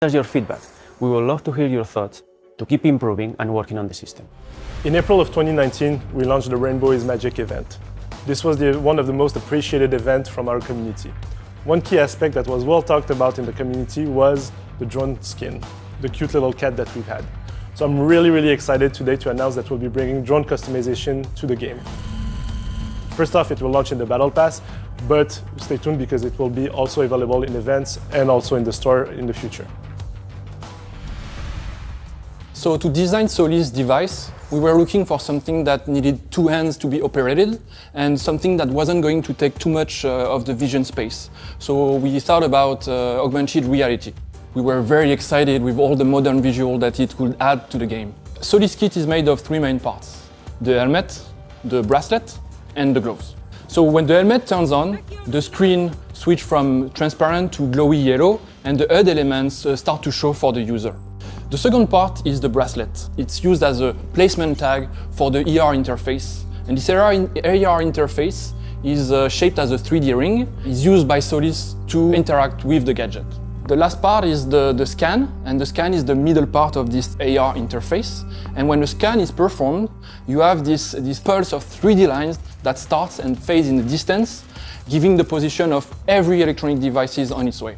us your feedback. We would love to hear your thoughts to keep improving and working on the system. In April of 2019, we launched the Rainbow is Magic event. This was one of the most appreciated events from our community. One key aspect that was well talked about in the community was the drone skin, the cute little cat that we've had. So I'm really excited today to announce that we'll be bringing drone customization to the game. First off, it will launch in the Battle Pass, but stay tuned because it will be also available in events and also in the store in the future. So to design Solis' device, we were looking for something that needed two hands to be operated and something that wasn't going to take too much of the vision space. So we thought about augmented reality. We were very excited with all the modern visual that it could add to the game. Solis kit is made of three main parts: the helmet, the bracelet, and the gloves. So when the helmet turns on, the screen switches from transparent to glowy yellow and the HUD elements start to show for the user. The second part is the bracelet. It's used as a placement tag for the AR interface. And this AR interface is shaped as a 3D ring. It's used by Solis to interact with the gadget. The last part is the scan, and the scan is the middle part of this AR interface. And when the scan is performed, you have this pulse of 3D lines that starts and fades in the distance, giving the position of every electronic device on its way.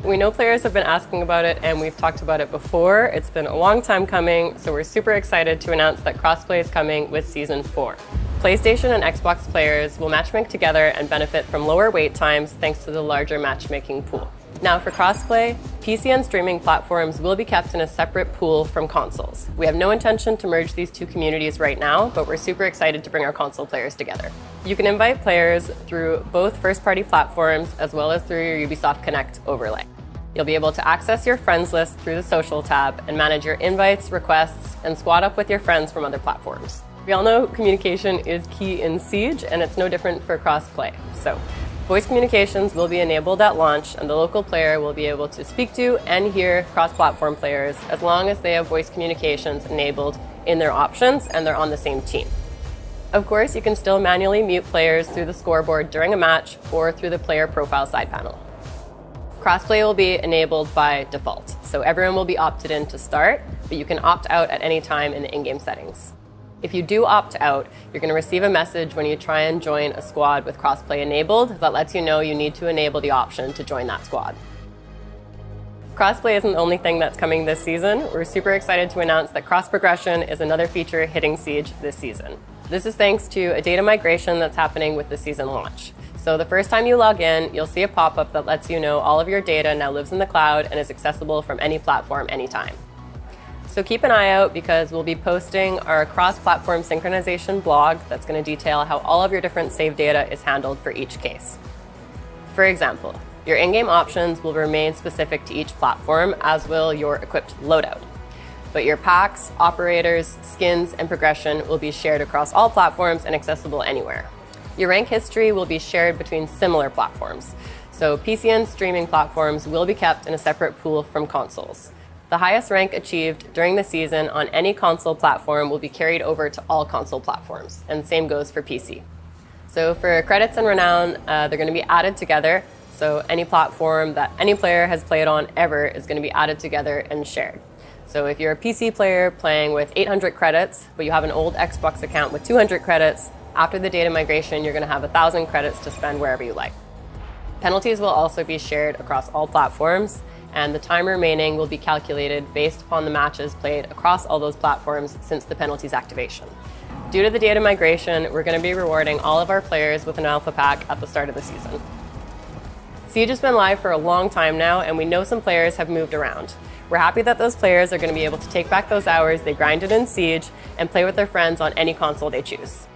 We know players have been asking about it and we've talked about it before. It's been a long time coming, so we're super excited to announce that Crossplay is coming with Season 4. PlayStation and Xbox players will matchmake together and benefit from lower wait times thanks to the larger matchmaking pool. Now for Crossplay, PC and streaming platforms will be kept in a separate pool from consoles. We have no intention to merge these two communities right now, but we're super excited to bring our console players together. You can invite players through both first-party platforms as well as through your Ubisoft Connect overlay. You'll be able to access your friends list through the social tab and manage your invites, requests, and squad up with your friends from other platforms. We all know communication is key in Siege, and it's no different for Crossplay. So, voice communications will be enabled at launch, and the local player will be able to speak to and hear cross-platform players as long as they have voice communications enabled in their options and they're on the same team. Of course, you can still manually mute players through the scoreboard during a match or through the player profile side panel. Crossplay will be enabled by default, so everyone will be opted in to start, but you can opt out at any time in the in-game settings. If you do opt out, you're going to receive a message when you try and join a squad with Crossplay enabled that lets you know you need to enable the option to join that squad. Crossplay isn't the only thing that's coming this season. We're super excited to announce that cross progression is another feature hitting Siege this season. This is thanks to a data migration that's happening with the season launch. So the first time you log in, you'll see a pop-up that lets you know all of your data now lives in the cloud and is accessible from any platform anytime. So keep an eye out because we'll be posting our cross-platform synchronization blog that's going to detail how all of your different save data is handled for each case. For example, your in-game options will remain specific to each platform, as will your equipped loadout. But your packs, operators, skins, and progression will be shared across all platforms and accessible anywhere. Your rank history will be shared between similar platforms. So PC and streaming platforms will be kept in a separate pool from consoles. The highest rank achieved during the season on any console platform will be carried over to all console platforms, and same goes for PC. So for credits and renown, they're going to be added together. So any platform that any player has played on ever is going to be added together and shared. So if you're a PC player playing with 800 credits, but you have an old Xbox account with 200 credits, after the data migration, you're going to have 1,000 credits to spend wherever you like. Penalties will also be shared across all platforms, and the time remaining will be calculated based upon the matches played across all those platforms since the penalties activation. Due to the data migration, we're going to be rewarding all of our players with an alpha pack at the start of the season. Siege has been live for a long time now, and we know some players have moved around. We're happy that those players are going to be able to take back those hours they grinded in Siege and play with their friends on any console they choose.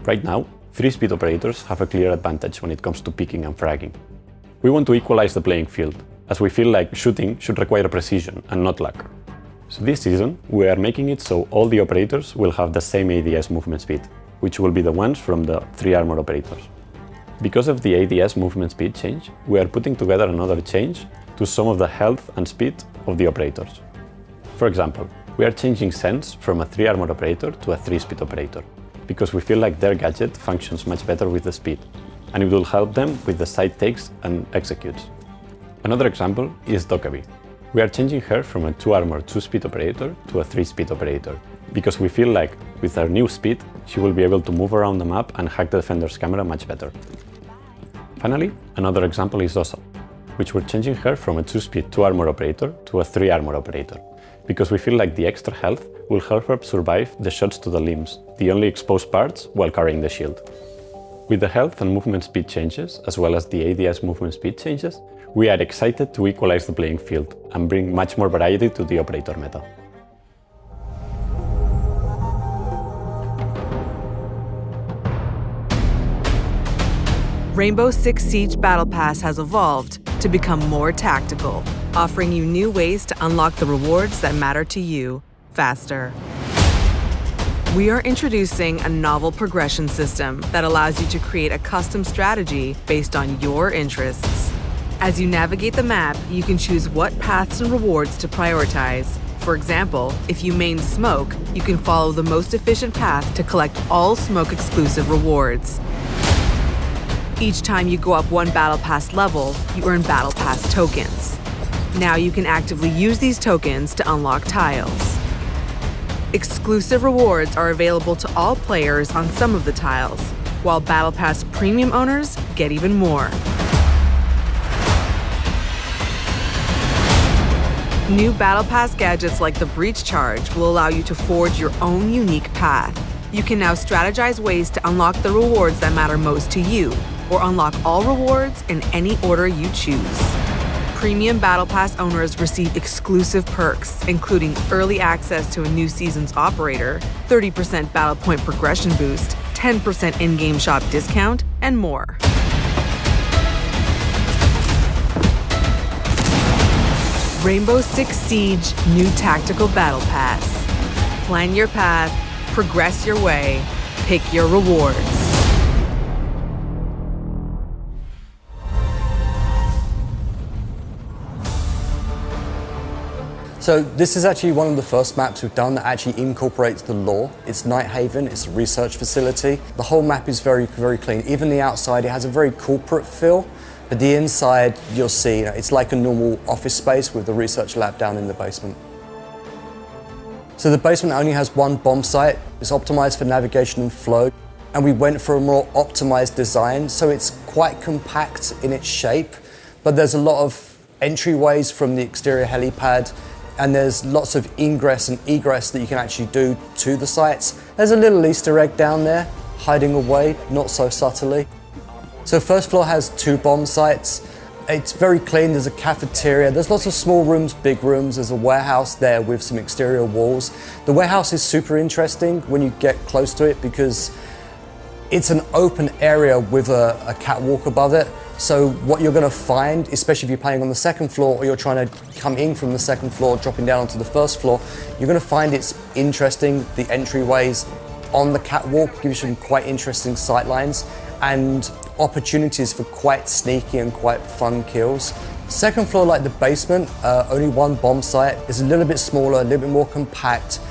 Right now, 3-speed operators have a clear advantage when it comes to picking and fragging. We want to equalize the playing field, as we feel like shooting should require precision and not luck. So this season, we are making it so all the operators will have the same ADS movement speed, which will be the ones from the 3 armor operators. Because of the ADS movement speed change, we are putting together another change to some of the health and speed of the operators. For example, We are changing Sense from a 3 armor operator to a 3 speed operator, because we feel like their gadget functions much better with the speed, and it will help them with the side takes and executes. Another example is Dokkaebi. We are changing her from a 2 armor 2 speed operator to a 3 speed operator, because we feel like with her new speed, she will be able to move around the map and hack the defender's camera much better. Finally, another example is Osa, which we're changing her from a 2 speed 2 armor operator to a 3 armor operator, because we feel like the extra health will help her survive the shots to the limbs, the only exposed parts, while carrying the shield. With the health and movement speed changes, as well as the ADS movement speed changes, we are excited to equalize the playing field and bring much more variety to the operator meta. Rainbow Six Siege Battle Pass has evolved to become more tactical, offering you new ways to unlock the rewards that matter to you faster. We are introducing a novel progression system that allows you to create a custom strategy based on your interests. As you navigate the map, you can choose what paths and rewards to prioritize. For example, if you main Smoke, you can follow the most efficient path to collect all Smoke-exclusive rewards. Each time you go up one Battle Pass level, you earn Battle Pass tokens. Now you can actively use these tokens to unlock tiles. Exclusive rewards are available to all players on some of the tiles, while Battle Pass Premium owners get even more. New Battle Pass gadgets like the Breach Charge will allow you to forge your own unique path. You can now strategize ways to unlock the rewards that matter most to you, or unlock all rewards in any order you choose. Premium Battle Pass owners receive exclusive perks, including early access to a new season's operator, 30% battle point progression boost, 10% in-game shop discount, and more. Rainbow Six Siege New Tactical Battle Pass. Plan your path, progress your way, pick your rewards. So this is actually one of the first maps we've done that actually incorporates the lore. It's Nighthaven, it's a research facility. The whole map is very, very clean. Even the outside, it has a very corporate feel. But the inside, you'll see, it's like a normal office space with the research lab down in the basement. So the basement only has one bomb site. It's optimized for navigation and flow. And we went for a more optimized design, so it's quite compact in its shape, but there's a lot of entryways from the exterior helipad, and there's lots of ingress and egress that you can actually do to the sites. There's a little Easter egg down there, hiding away, not so subtly. So first floor has 2 bomb sites. It's very clean, there's a cafeteria, there's lots of small rooms, big rooms, there's a warehouse there with some exterior walls. The warehouse is super interesting when you get close to it because it's an open area with a catwalk above it. So what you're gonna find, especially if you're playing on the second floor or you're trying to come in from the second floor, dropping down onto the first floor, you're gonna find it's interesting. The entryways on the catwalk give you some quite interesting sight lines and opportunities for quite sneaky and quite fun kills. Second floor, like the basement, only 1 bomb site. It's a little bit smaller, a little bit more compact.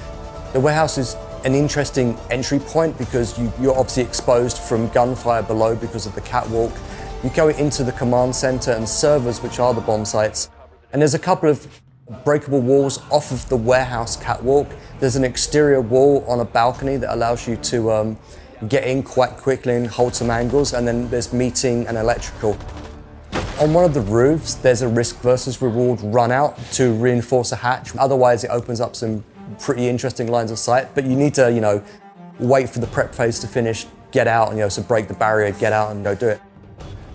The warehouse is an interesting entry point because you're obviously exposed from gunfire below because of the catwalk. You go into the command center and servers, which are the bomb sites. And there's a couple of breakable walls off of the warehouse catwalk. There's an exterior wall on a balcony that allows you to get in quite quickly and hold some angles, and then there's meeting and electrical. On one of the roofs, there's a risk versus reward run out to reinforce a hatch. Otherwise, it opens up some pretty interesting lines of sight, but you need to, wait for the prep phase to finish, get out, and so break the barrier, get out and go do it.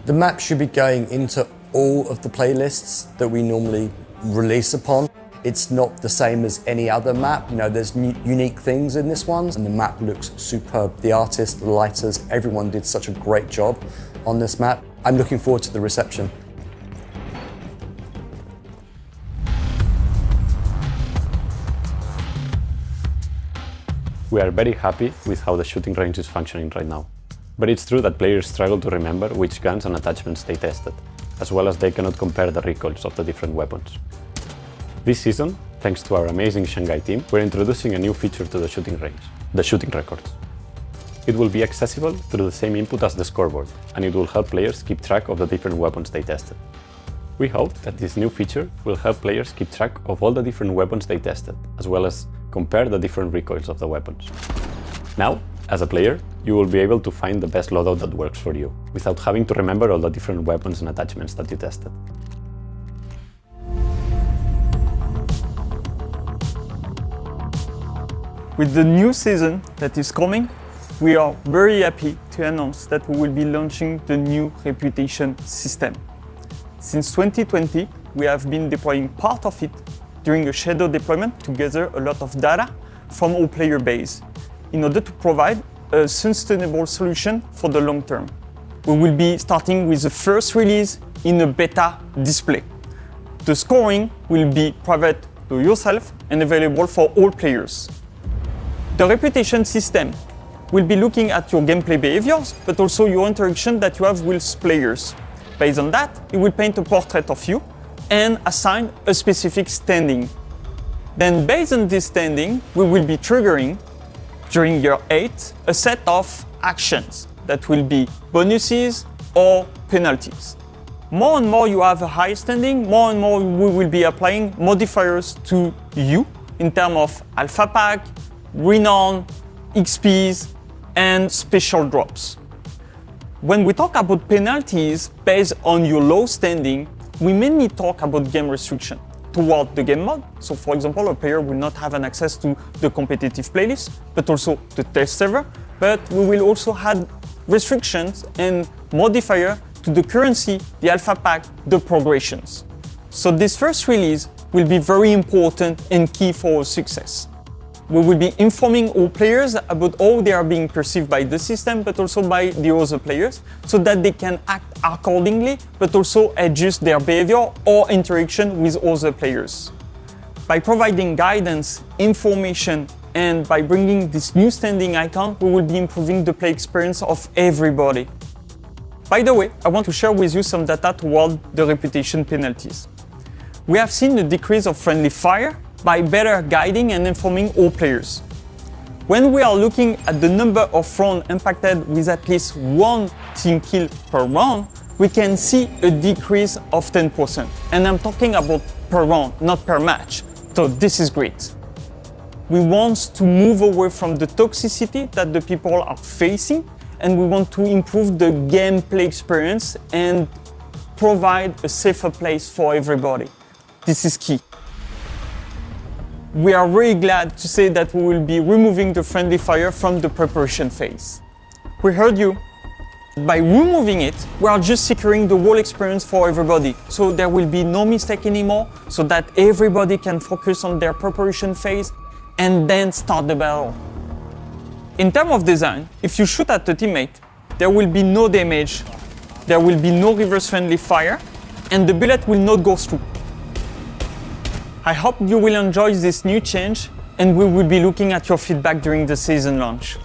The map should be going into all of the playlists that we normally release upon. It's not the same as any other map. There's unique things in this one, and the map looks superb. The artists, the lighters, everyone did such a great job on this map. I'm looking forward to the reception. We are very happy with how the shooting range is functioning right now. But it's true that players struggle to remember which guns and attachments they tested, as well as they cannot compare the recoils of the different weapons. This season, Thanks to our amazing Shanghai team, we're introducing a new feature to the shooting range, the shooting records. It will be accessible through the same input as the scoreboard, and it will help players keep track of the different weapons they tested. We hope that this new feature will help players keep track of all the different weapons they tested, as well as compare the different recoils of the weapons. Now, as a player, you will be able to find the best loadout that works for you, without having to remember all the different weapons and attachments that you tested. With the new season that is coming, we are very happy to announce that we will be launching the new reputation system. Since 2020, we have been deploying part of it during a shadow deployment to gather a lot of data from our player base in order to provide a sustainable solution for the long term. We will be starting with the first release in a beta display. The scoring will be private to yourself and available for all players. The reputation system will be looking at your gameplay behaviors, but also your interaction that you have with players. Based on that, it will paint a portrait of you and assign a specific standing. Then based on this standing, we will be triggering, during year 8, a set of actions that will be bonuses or penalties. More and more you have a high standing, more and more we will be applying modifiers to you in terms of alpha pack, renown, XPs, and special drops. When we talk about penalties based on your low standing, we mainly talk about game restriction toward the game mode. So for example, a player will not have an access to the competitive playlist, but also the test server, but we will also have restrictions and modifier to the currency, the alpha pack, the progressions. So this first release will be very important and key for our success. We will be informing all players about how they are being perceived by the system, but also by the other players, so that they can act accordingly, but also adjust their behavior or interaction with other players. By providing guidance, information, and by bringing this new standing icon, we will be improving the play experience of everybody. By the way, I want to share with you some data toward the reputation penalties. We have seen a decrease of friendly fire by better guiding and informing all players. When we are looking at the number of rounds impacted with at least one team kill per round, we can see a decrease of 10%. And I'm talking about per round, not per match. So this is great. We want to move away from the toxicity that the people are facing, and we want to improve the gameplay experience and provide a safer place for everybody. This is key. We are very glad to say that we will be removing the friendly fire from the preparation phase. We heard you. By removing it, we are just securing the whole experience for everybody. So there will be no mistake anymore, so that everybody can focus on their preparation phase and then start the battle. In terms of design, if you shoot at a teammate, there will be no damage, there will be no reverse friendly fire, and the bullet will not go through. I hope you will enjoy this new change, and we will be looking at your feedback during the season launch.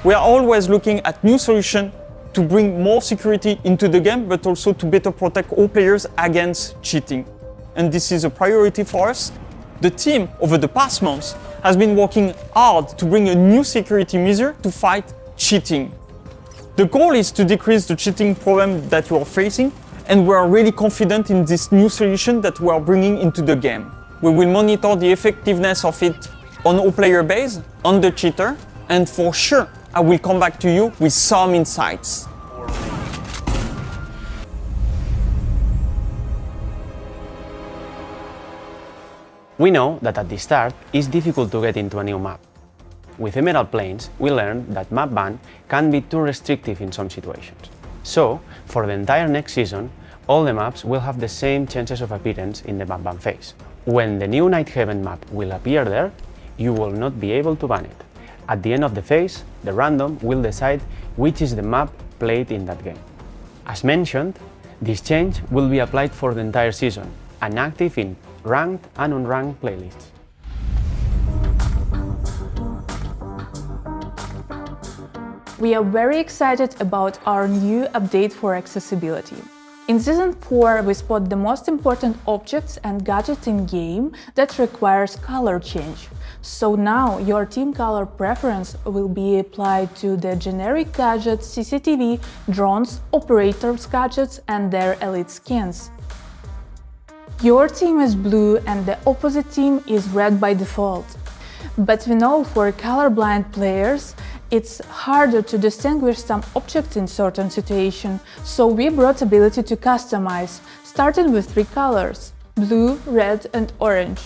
We are always looking at new solutions to bring more security into the game, but also to better protect all players against cheating. And this is a priority for us. The team, over the past months, has been working hard to bring a new security measure to fight cheating. The goal is to decrease the cheating problem that you are facing, and we are really confident in this new solution that we are bringing into the game. We will monitor the effectiveness of it on our player base, on the cheater, and for sure, I will come back to you with some insights. We know that at the start, it's difficult to get into a new map. With Emerald Plains, we learned that map ban can be too restrictive in some situations. So, for the entire next season, all the maps will have the same chances of appearance in the map ban phase. When the new Nighthaven map will appear there, you will not be able to ban it. At the end of the phase, the random will decide which is the map played in that game. As mentioned, this change will be applied for the entire season and active in ranked and unranked playlists. We are very excited about our new update for accessibility. In Season 4, we spot the most important objects and gadgets in-game that requires color change. So now your team color preference will be applied to the generic gadgets, CCTV, drones, operators gadgets and their elite skins. Your team is blue and the opposite team is red by default. But we know for colorblind players, it's harder to distinguish some objects in certain situations, so we brought ability to customize, starting with 3 colors: blue, red and orange.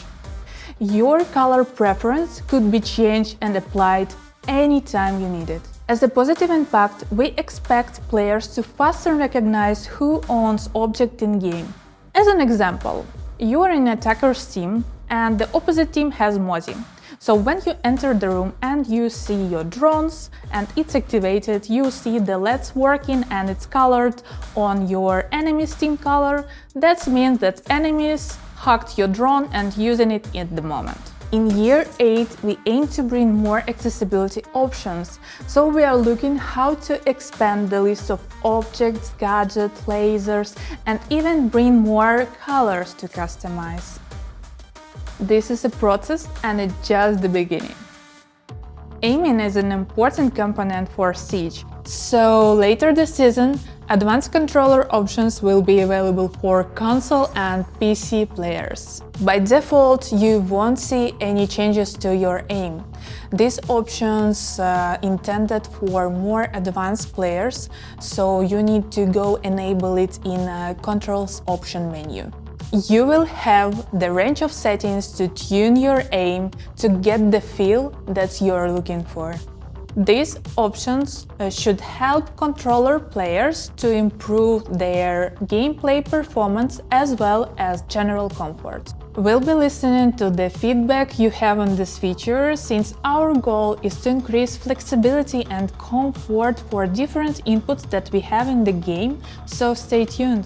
Your color preference could be changed and applied anytime you need it. As a positive impact, we expect players to faster recognize who owns object in-game. As an example, you are in attacker's team and the opposite team has Mozi. So when you enter the room and you see your drones and it's activated, you see the LEDs working and it's colored on your enemy's team color. That means that enemies hacked your drone and using it at the moment. In year 8, we aim to bring more accessibility options, so we are looking how to expand the list of objects, gadgets, lasers, and even bring more colors to customize. This is a process and it's just the beginning. Aiming is an important component for Siege, so later this season, advanced controller options will be available for console and PC players. By default, you won't see any changes to your aim. These options intended for more advanced players, so you need to go enable it in a controls option menu. You will have the range of settings to tune your aim to get the feel that you're looking for. These options should help controller players to improve their gameplay performance as well as general comfort. We'll be listening to the feedback you have on this feature, since our goal is to increase flexibility and comfort for different inputs that we have in the game, so stay tuned.